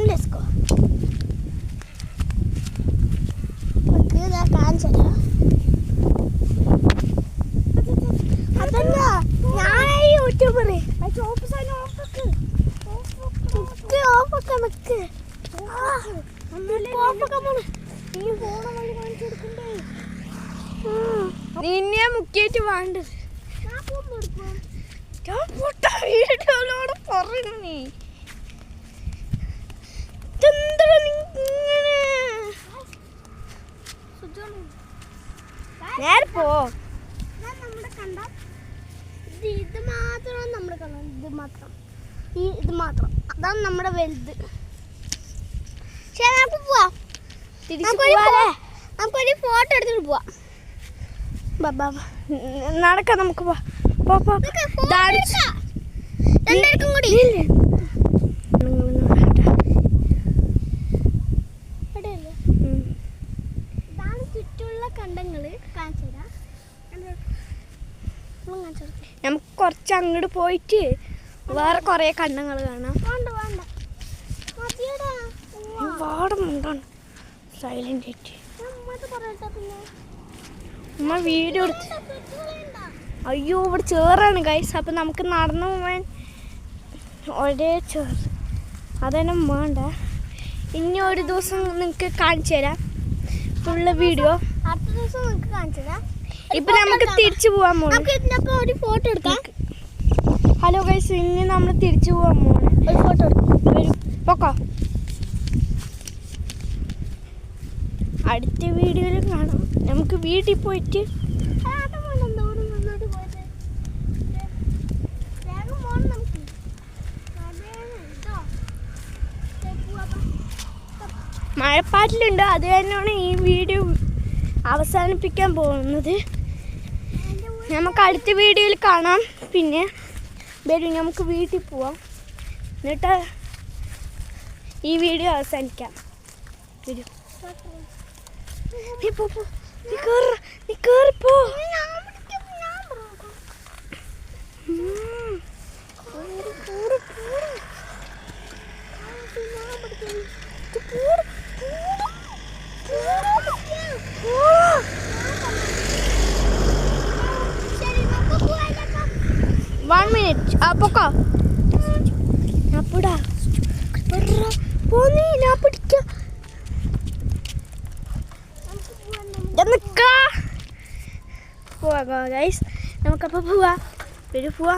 let's go. Kita cancel ya. Adanya, ഞാൻ YouTuber. Of സാധനം of ആക്ക്. ഓഫ് ആക്കാൻ വെക്ക്. നിന്നെ മുക്കിയിട്ട് വേണ്ടത്. വീഡിയോട് പറഞ്ഞു നീ നേരെ പോ. ഇത് മാത്രമാണ് നമ്മൾ കാണുന്നത്. ഇത് മാത്രം അതാണ് നമ്മുടെ വലുത്. ശരി, നമുക്ക് പോവാം. നമുക്കൊരു ഫോട്ടോ എടുത്തിട്ട് പോവാം. നടക്കാം, നമുക്ക് പോവാം. കൂടി ഇതാണ് ചുറ്റുള്ള കണ്ടങ്ങള്. നമുക്ക് കുറച്ച് അങ്ങോട്ട് പോയിട്ട് വേറെ കൊറേ കണ്ടങ്ങൾ കാണാം. വാടമുണ്ടാണ് സൈലന്റ് ആയിട്ട് ഉമ്മ വീഡിയോ എടുത്ത്. അയ്യോ, ഇവിടെ ചേറാണ് ഗൈസ്. അപ്പം നമുക്ക് നടന്നു പോവാൻ ഒരേ ചേറ് അതന്നെ വേണ്ട. ഇനി ഒരു ദിവസം നിങ്ങൾക്ക് കാണിച്ചു തരാം ഫുള്ള് വീഡിയോ. അടുത്ത ദിവസം നിങ്ങൾക്ക് കാണിച്ചു തരാം. ഇപ്പം നമുക്ക് തിരിച്ചു പോകാൻ പോകണം. ഒരു ഫോട്ടോ എടുക്കാം. ഹലോ ഗൈസ്, ഇനി നമ്മൾ തിരിച്ചു പോകാൻ പോകണം. ഒരു ഫോട്ടോ എടുക്കാം. പൊക്കോ. അടുത്ത വീഡിയോയിൽ കാണാം. നമുക്ക് വീട്ടിൽ പോയിട്ട് മഴപ്പാറ്റിലുണ്ട്. അത് തന്നെയാണ് ഈ വീഡിയോ അവസാനിപ്പിക്കാൻ പോകുന്നത്. നമുക്ക് അടുത്ത വീഡിയോയിൽ കാണാം. പിന്നെ വരും, നമുക്ക് വീട്ടിൽ പോവാം. എന്നിട്ട് ഈ വീഡിയോ അവസാനിക്കാം. വരും, നീ കേറിപ്പോ. One minute. Poka. Napuda. Poni na pidikka. Janakka. Poa guys. Namakappa poa. Vedi poa.